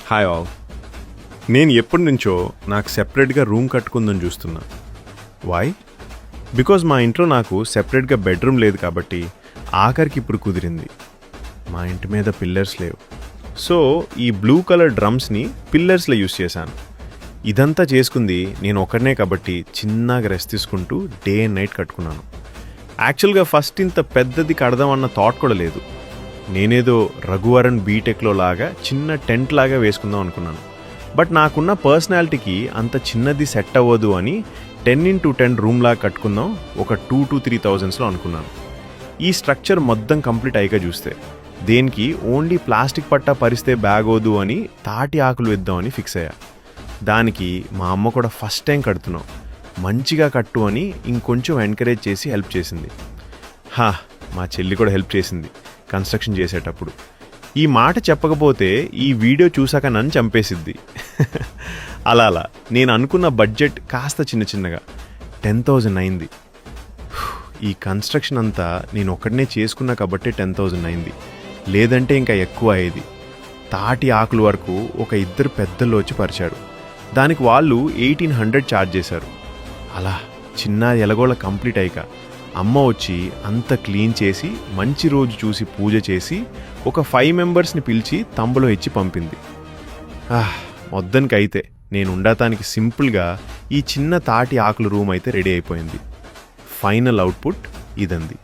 Hi all. నేను ఎప్పటి నుంచో నాకు సెపరేట్గా రూమ్ కట్టుకుందని చూస్తున్నా. వై? బికాజ్ మా ఇంట్లో నాకు సెపరేట్గా బెడ్రూమ్ లేదు కాబట్టి ఆఖరికి ఇప్పుడు కుదిరింది. మా ఇంటి మీద పిల్లర్స్ లేవు, సో ఈ బ్లూ కలర్ డ్రమ్స్ని పిల్లర్స్లో యూస్ చేశాను. ఇదంతా చేసుకుంది నేను ఒక్కడనే కాబట్టి చిన్నగా రెస్ట్ తీసుకుంటూ డే అండ్ నైట్ కట్టుకున్నాను. యాక్చువల్గా ఫస్ట్ ఇంత పెద్దది కడదామన్న థాట్ కూడా లేదు. నేనేదో రఘువరన్ బీటెక్లో లాగా చిన్న టెంట్ లాగా వేసుకుందాం అనుకున్నాను. బట్ నాకున్న పర్సనాలిటీకి అంత చిన్నది సెట్ అవ్వదు అని 10x10 రూమ్ లాగా కట్టుకుందాం ఒక 2,000 to 3,000 అనుకున్నాను. ఈ స్ట్రక్చర్ మొత్తం కంప్లీట్ అయ్యాక చూస్తే దేనికి ఓన్లీ ప్లాస్టిక్ పట్టా పరిస్తే బ్యాగోదు అని తాటి ఆకులు వేద్దామని ఫిక్స్ అయ్యా. దానికి మా అమ్మ కూడా ఫస్ట్ టైం కడుతున్నావు, మంచిగా కట్టు అని ఇంకొంచెం ఎంకరేజ్ చేసి హెల్ప్ చేసింది. మా చెల్లి కూడా హెల్ప్ చేసింది కన్స్ట్రక్షన్ చేసేటప్పుడు. ఈ మాట చెప్పకపోతే ఈ వీడియో చూసాక నన్ను చంపేసిద్ది. అలా నేను అనుకున్న బడ్జెట్ కాస్త చిన్నగా 10,000 అయింది. ఈ కన్స్ట్రక్షన్ అంతా నేను ఒక్కడనే చేసుకున్నా కాబట్టి 10,000 అయింది, లేదంటే ఇంకా ఎక్కువ అయ్యేది. తాటి ఆకుల వరకు ఒక ఇద్దరు పెద్దలు వచ్చి పరిచారు. దానికి వాళ్ళు 1,800 ఛార్జ్ చేశారు. అలా చిన్న ఎలగోళ కంప్లీట్ అయ్యాక అమ్మ వచ్చి అంత క్లీన్ చేసి మంచి రోజు చూసి పూజ చేసి ఒక 5 మెంబర్స్ని పిలిచి తంబులో ఇచ్చి పంపింది. మొత్తానికైతే నేను ఉండటానికి సింపుల్గా ఈ చిన్న తాటి ఆకుల రూమ్ అయితే రెడీ అయిపోయింది. Final output ఇదంది.